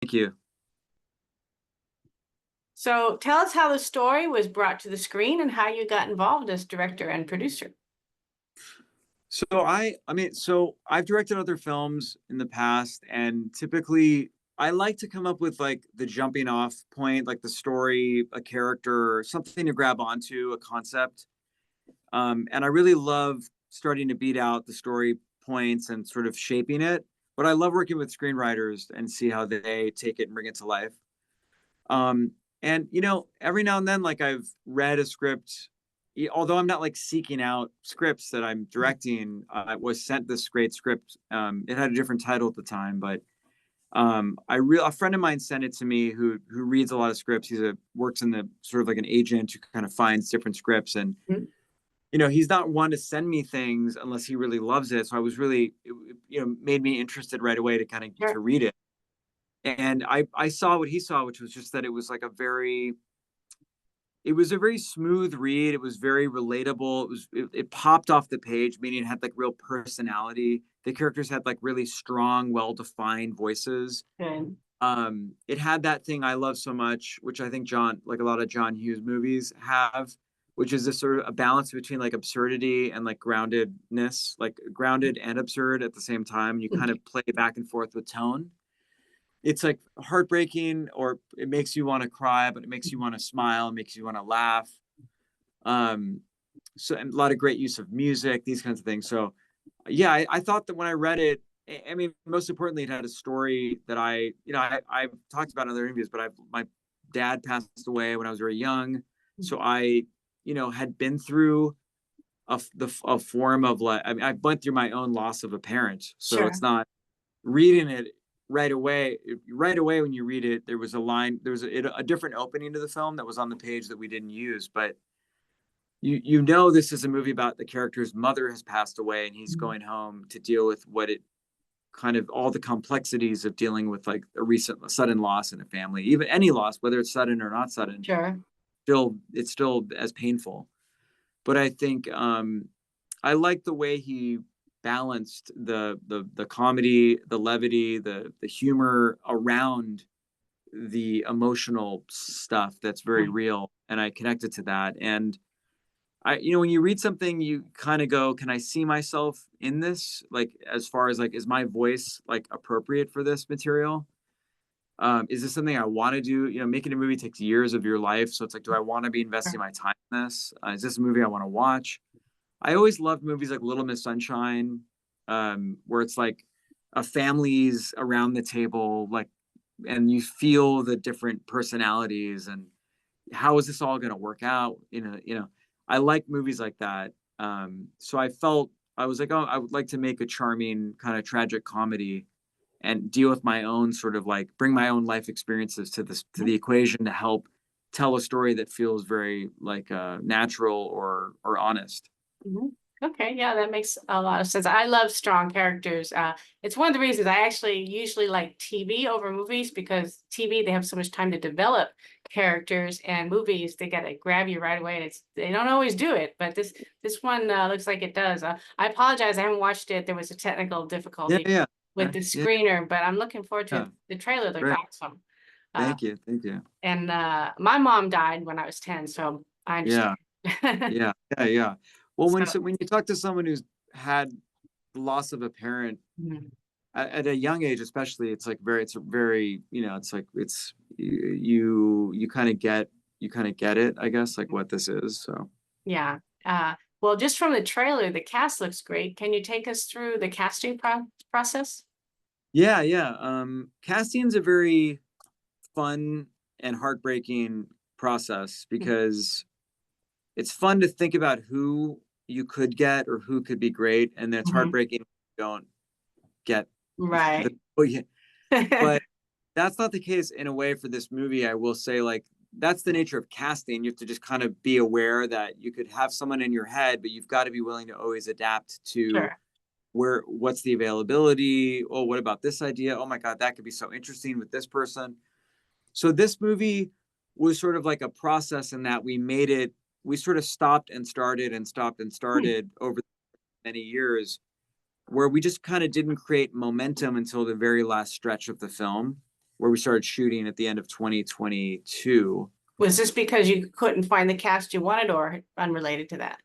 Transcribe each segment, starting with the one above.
Thank you. So tell us how the story was brought to the screen and how you got involved as director and producer. So I've directed other films in the past, and typically I like to come up with like the jumping off point, like the story, a character, something to grab onto, a concept. And I really love starting to beat out the story points and sort of shaping it. But I love working with screenwriters and see how they take it and bring it to life. Um, and every now and then, like I've read a script, although I'm not like seeking out scripts that I'm directing. I was sent this great script. It had a different title at the time, but a friend of mine sent it to me who reads a lot of scripts. Works in the sort of like an agent who kind of finds different scripts, and Mhm. he's not one to send me things unless he really loves it. So I was really, made me interested right away to kind of Sure. to read it. And I saw what he saw, which was just that it was a very smooth read. It was very relatable. It popped off the page, meaning it had like real personality. The characters had like really strong, well-defined voices. Good. It had that thing I love so much, which I think like a lot of John Hughes movies have, which is this sort of a balance between like absurdity and like groundedness, like grounded and absurd at the same time. You kind of play back and forth with tone. It's like heartbreaking, or it makes you want to cry, but it makes you want to smile, it makes you want to laugh. Um, so and a lot of great use of music, these kinds of things. So yeah, I thought that when I read it, I mean, most importantly, it had a story that I've talked about in other interviews, but my dad passed away when I was very young. So I, had been through a form of like, I mean, I went through my own loss of a parent. So Sure. it's not reading it right away when you read it. There was a line, there was a different opening to the film that was on the page that we didn't use, but this is a movie about the character's mother has passed away and he's going home to deal with what it kind of all the complexities of dealing with like a sudden loss in a family, even any loss, whether it's sudden or not sudden. Sure. It's still as painful. But I think I like the way he balanced the comedy, the levity, the humor around the emotional stuff that's very real, and I connected to that. And when you read something, you kind of go, can I see myself in this? Like, as far as like, is my voice like appropriate for this material? Is this something I want to do? Making a movie takes years of your life. So it's like, do I want to be investing my time in this? Is this a movie I want to watch? I always loved movies like Little Miss Sunshine, where it's like a family's around the table, like, and you feel the different personalities and how is this all going to work out? I like movies like that. So I was like, oh, I would like to make a charming kind of tragic comedy and deal with my own sort of like bring my own life experiences to the equation to help tell a story that feels very like natural or honest. Mhm. Okay, yeah, that makes a lot of sense. I love strong characters. It's one of the reasons I actually usually like TV over movies because TV they have so much time to develop characters, and movies they gotta grab you right away, and they don't always do it. But this one looks like it does. I apologize, I haven't watched it. There was a technical Yeah, difficulty yeah, with the yeah, screener, but I'm looking forward yeah. to the trailer. Looked Great. awesome. Uh, Thank you, thank you. and my mom died when I was 10, so I Yeah, understand. yeah, yeah, yeah. Well, So. when you talk to someone who's had the loss of a parent Mhm. at a young age, especially, it's very, it's like you kind of get it, I guess, like what this is. So Yeah. Well, just from the trailer, the cast looks great. Can you take us through the casting process? yeah, yeah. Casting's a very fun and heartbreaking process because it's fun to think about who you could get or who could be great, and then it's Mhm. heartbreaking if you don't get the Right. oh, yeah. But that's not the case in a way for this movie. I will say, like, that's the nature of casting. You have to just kind of be aware that you could have someone in your head, but you've got to be willing to always adapt to Sure. what's the availability. Oh, what about this idea? Oh my God, that could be so interesting with this person. So this movie was sort of like a process in that we sort of stopped and started and stopped and Hmm. started over many years, where we just kind of didn't create momentum until the very last stretch of the film. where we started shooting at the end of 2022. Was this because you couldn't find the cast you wanted, or unrelated to that?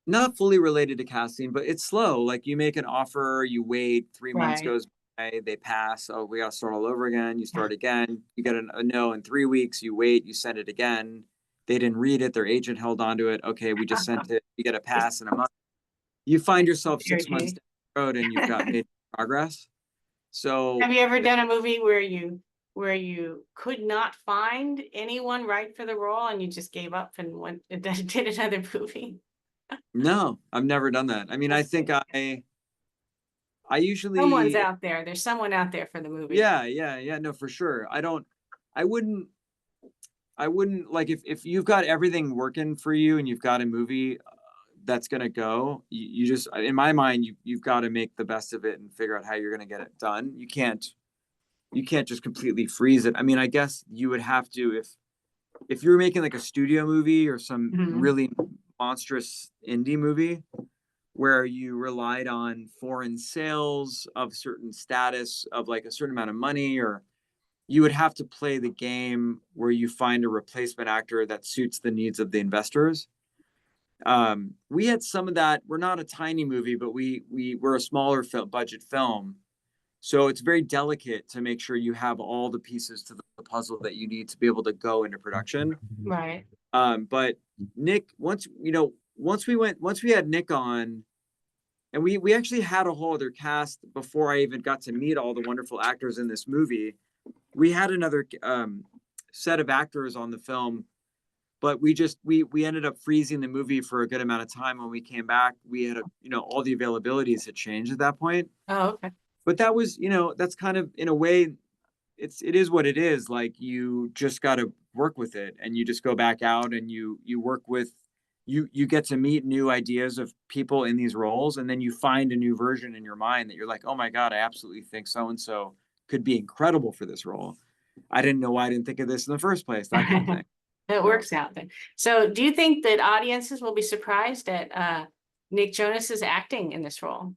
Not fully related to casting, but it's slow. Like you make an offer, you wait, 3 months Right. goes by, they pass. Oh, we got to start all over again. You start again. You get a no in 3 weeks. You wait. You send it again. They didn't read it. Their agent held on to it. Okay, we just sent it. You get a pass in a month. You find yourself 6 months Irritating. down the road and you've got made progress. So Have you ever done a movie where you could not find anyone right for the role and you just gave up and went and did another movie? no, I've never done that. I mean, I think I Someone's usually, out there. There's someone out there for the movie. yeah, no, for sure. I wouldn't, I wouldn't like if you've got everything working for you and you've got a movie that's gonna go, you just in my mind you've got to make the best of it and figure out how you're gonna get it done. You can't just completely freeze it. I mean, I guess you would have to if you were making like a studio movie or some Mhm. really monstrous indie movie where you relied on foreign sales of certain status of like a certain amount of money, or you would have to play the game where you find a replacement actor that suits the needs of the investors. We had some of that. We're not a tiny movie, but we're a smaller budget film, so it's very delicate to make sure you have all the pieces to the puzzle that you need to be able to go into production. Right. But Nick, once we had Nick on, and we actually had a whole other cast before I even got to meet all the wonderful actors in this movie. We had another set of actors on the film, but we ended up freezing the movie for a good amount of time. When we came back, we had all the availabilities had changed at that point. Oh, okay. But that was, that's kind of in a way, it is what it is. Like you just got to work with it, and you just go back out and you work with you get to meet new ideas of people in these roles, and then you find a new version in your mind that you're like, oh my god, I absolutely think so and so could be incredible for this role. I didn't know why I didn't think of this in the first place, that kind of thing. It So works out then. So do you think that audiences will be surprised at Nick Jonas's acting in this role?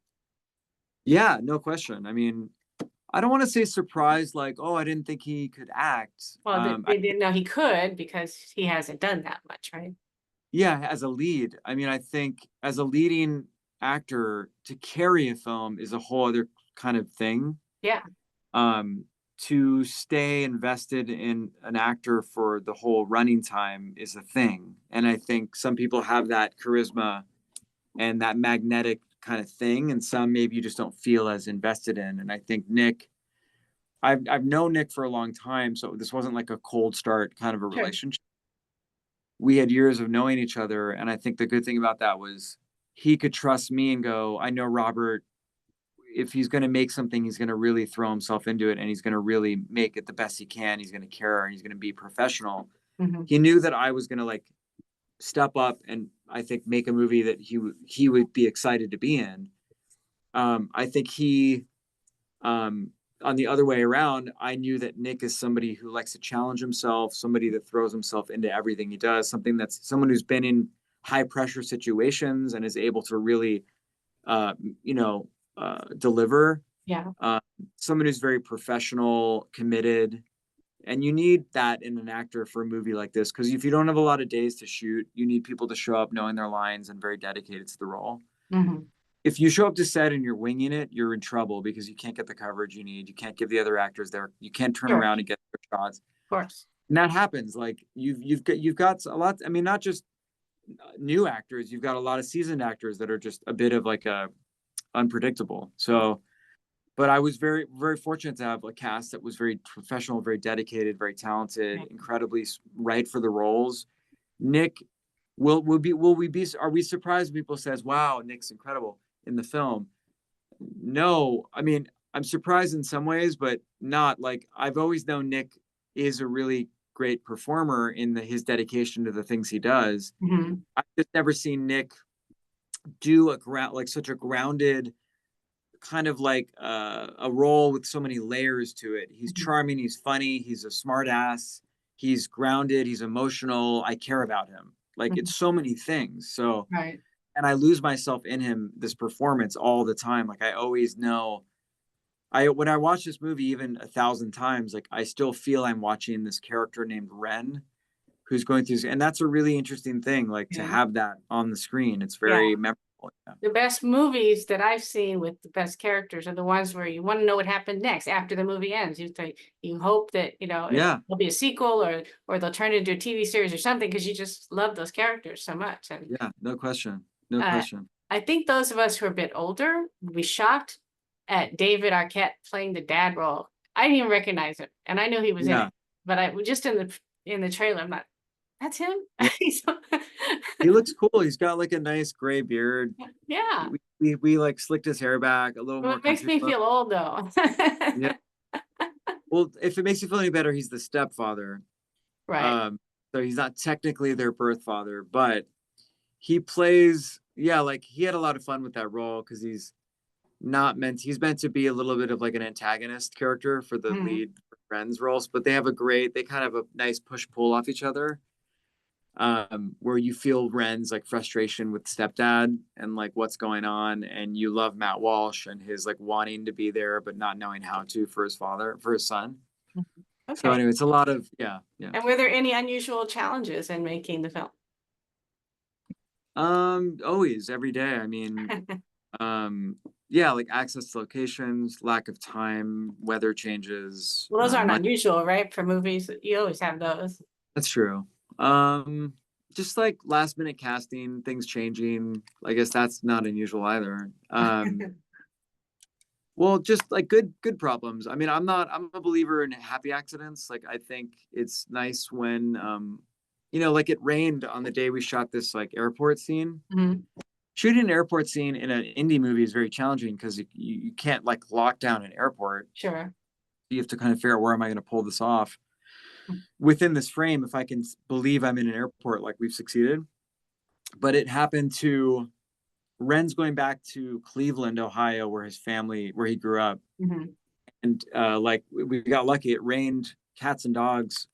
yeah, no question. I mean, I don't want to say surprised, like, oh, I didn't think he could act. Well, they didn't know he could because he hasn't done that much, right? Yeah, as a lead, I mean, I think as a leading actor to carry a film is a whole other kind of thing. Yeah. Um, to stay invested in an actor for the whole running time is a thing. And I think some people have that charisma and that magnetic kind of thing, and some maybe you just don't feel as invested in. And I think Nick, I've known Nick for a long time, so this wasn't like a cold start kind of a Sure. relationship. We had years of knowing each other, and I think the good thing about that was he could trust me and go, I know Robert, if he's going to make something, he's going to really throw himself into it, and he's going to really make it the best he can. He's going to care, and he's going to be professional. Mhm. He knew that I was going to like step up and I think make a movie that he would be excited to be in. I think he on the other way around, I knew that Nick is somebody who likes to challenge himself, somebody that throws himself into everything he does, someone who's been in high pressure situations and is able to really, uh, you know, deliver. Yeah. Uh, Someone who's very professional, committed, and you need that in an actor for a movie like this, because if you don't have a lot of days to shoot, you need people to show up knowing their lines and very dedicated to the role. Mhm. If you show up to set and you're winging it, you're in trouble because you can't get the coverage you need. You can't give the other actors you can't turn Sure. around Of and get their shots. course. And that happens. Like you've got a lot. I mean, not just new actors. You've got a lot of seasoned actors that are just a bit of like a unpredictable. So, but I was very very fortunate to have a cast that was very professional, very dedicated, very talented, Right. incredibly right for the roles. Nick are we surprised when people says, wow, Nick's incredible in the film? No, I mean, I'm surprised in some ways, but not like I've always known Nick is a really great performer in his dedication to the things he does. Mhm. I've just never seen Nick do like such a grounded kind of like a role with so many layers to it. He's Mhm. charming, he's funny, he's a smart ass, he's grounded, he's emotional. I care about him. Like Mhm. it's so many things. So, Right. and I lose myself in him, this performance all the time. Like I always know when I watch this movie even 1,000 times, like I still feel I'm watching this character named Ren who's going through, and that's a really interesting thing, like to Yeah. have that on the screen. It's Yeah. very memorable. Yeah. The best movies that I've seen with the best characters are the ones where you want to know what happened next after the movie ends. You hope that, Yeah. there'll be a sequel, or they'll turn it into a TV series or something, because you just love those characters so much. And Yeah. No question. No uh, question. I think those of us who are a bit older would be shocked at David Arquette playing the dad role. I didn't even recognize him, and I knew he was in it, Yeah. but I just in the trailer, I'm not. That's him. Yeah. He looks cool. He's got like a nice gray beard. Yeah. We like slicked his hair back a little Well, more it makes country me club. feel old though. Yeah. Well, if it makes you feel any better, he's the stepfather. Right. Um, so he's not technically their birth father, but he plays, yeah, like he had a lot of fun with that role because he's meant to be a little bit of like an antagonist character for the Mhm. lead friends roles, but they kind of have a nice push pull off each other. Where you feel Ren's like frustration with stepdad and like what's going on, and you love Matt Walsh and his like wanting to be there but not knowing how to for his son. So Okay. anyway, it's a lot of yeah. And were there any unusual challenges in making the film? Always every day. I mean, um, yeah, like access to locations, lack of time, weather changes, Well, those aren't money. unusual, right? For movies, you always have those. That's true. Um, just like last minute casting, things changing. I guess that's not unusual either. Well, just like good problems. I mean, I'm a believer in happy accidents. Like I think it's nice when like it rained on the day we shot this like airport scene. Mhm. Shooting an airport scene in an indie movie is very challenging because you can't like lock down an airport. Sure. You have to kind of figure out where am I going to pull this off within this frame. If I can believe I'm in an airport, like we've succeeded. But it happened to Ren's going back to Cleveland, Ohio, where he grew up, Mhm. and like we got lucky. It rained cats and dogs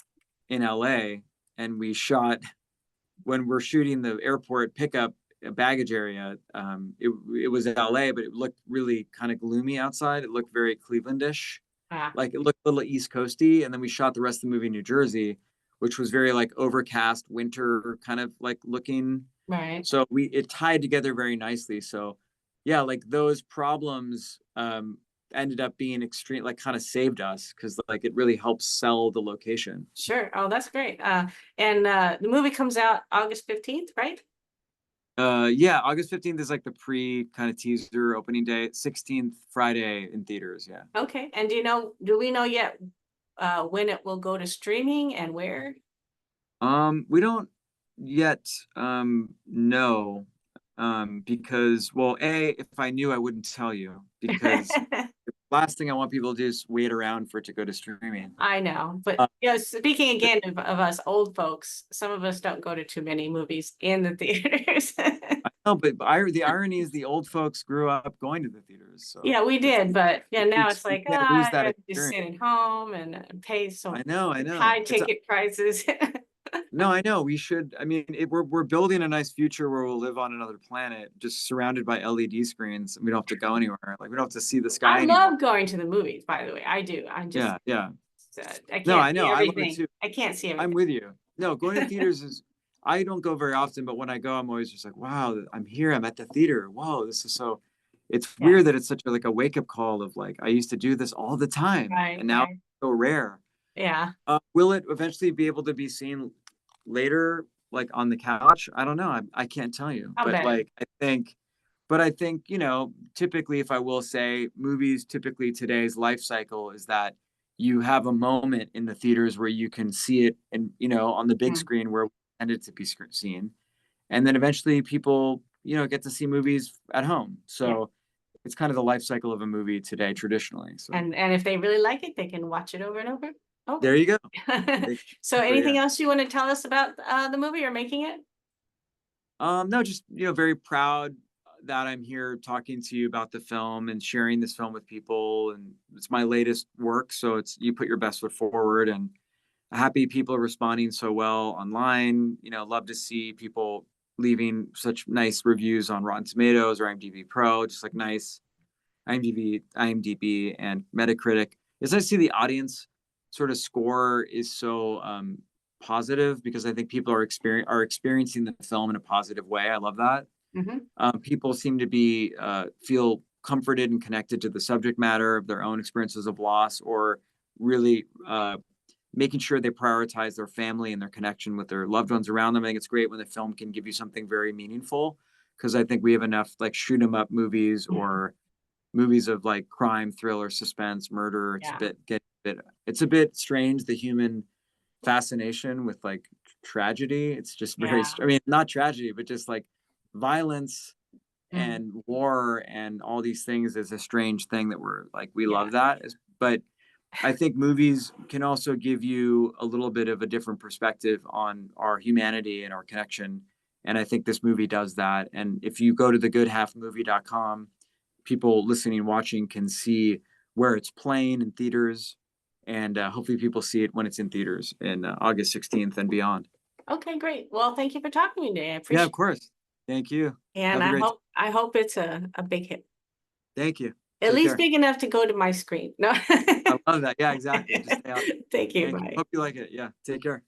in LA, and we shot when we're shooting the airport pickup baggage area. It was LA, but it looked really kind of gloomy outside. It looked very Clevelandish, Ah, like it looked a little East Coasty. And then we shot the rest of the movie in New Jersey, which was very like overcast, winter kind of like looking. right. So it tied together very nicely. So yeah, like those problems ended up being extreme, like kind of saved us because like it really helps sell the location. Sure. Oh, that's great. And the movie comes out August 15th, right? Yeah, August 15th is like the pre kind of teaser opening day. 16th Friday in theaters. Yeah. Okay. And do we know yet when it will go to streaming and where? We don't yet know because well, if I knew I wouldn't tell you because the last thing I want people to do is wait around for it to go to streaming. I know, but Uh, speaking again of us old folks, some of us don't go to too many movies in the theaters. no, but the irony is the old folks grew up going to the theaters, so Yeah, we did, but yeah, now it's we like, can't lose I that gotta just experience. sit at home and pay so I high know. ticket prices. No, I know. We should. I mean, we're building a nice future where we'll live on another planet, just surrounded by LED screens, and we don't have to go anywhere. Like we don't have to see the I sky anymore. love going to the movies, by the way. I do. I just, Yeah, yeah. I No, can't I see know. I love it everything. too. I can't see I'm everything. with you. No, going to theaters is. I don't go very often, but when I go, I'm always just like, wow, I'm here. I'm at the theater. Whoa, this is so. It's Yeah, weird that it's such a like a wake up call of like I used to do this all the time, right, and now it's right. so rare. Yeah, Will it eventually be able to be seen later, like on the couch? I don't know. I can't tell you, I'll but bet. I think, typically, if I will say, movies typically today's life cycle is that you have a moment in the theaters where you can see it and, on the big Mhm. screen where we intended to be seen. And then eventually people, get to see movies at home. Yeah. So it's kind of the life cycle of a movie today, traditionally. So And if they really like it, they can watch it over and over. Oh. there you go. So Yeah. anything else you want to tell us about the movie or making it? No, just very proud that I'm here talking to you about the film and sharing this film with people. And it's my latest work, so it's you put your best foot forward. And happy people are responding so well online. Love to see people leaving such nice reviews on Rotten Tomatoes or IMDb Pro. Just like nice. IMDb, and Metacritic, is I see the audience sort of score is so positive, because I think people are experiencing the film in a positive way. I love that. Mhm. People seem to be feel comforted and connected to the subject matter of their own experiences of loss, or really making sure they prioritize their family and their connection with their loved ones around them. I think it's great when the film can give you something very meaningful, because I think we have enough like shoot 'em up movies, or movies of like crime, thriller, suspense, murder. It's a Yeah, bit it's a bit strange, the human fascination with like tragedy. It's just very, yeah. I mean, not tragedy, but just like violence Mm, and war and all these things is a strange thing that we yeah, love that. But I think movies can also give you a little bit of a different perspective on our humanity and our connection. And I think this movie does that. And if you go to thegoodhalfmovie.com, people listening and watching can see where it's playing in theaters. And hopefully people see it when it's in theaters in August 16th and beyond. okay, great. Well, thank you for talking to me today. I Yeah, of appreciate course. Thank you. it, and Have a great day. I hope it's a big hit. Thank you. At Take least care. big enough to go to my screen. No. I love that. Yeah, exactly. Just stay out there. Thank you, Thank you. bye. Hope you like it. Yeah. Take care.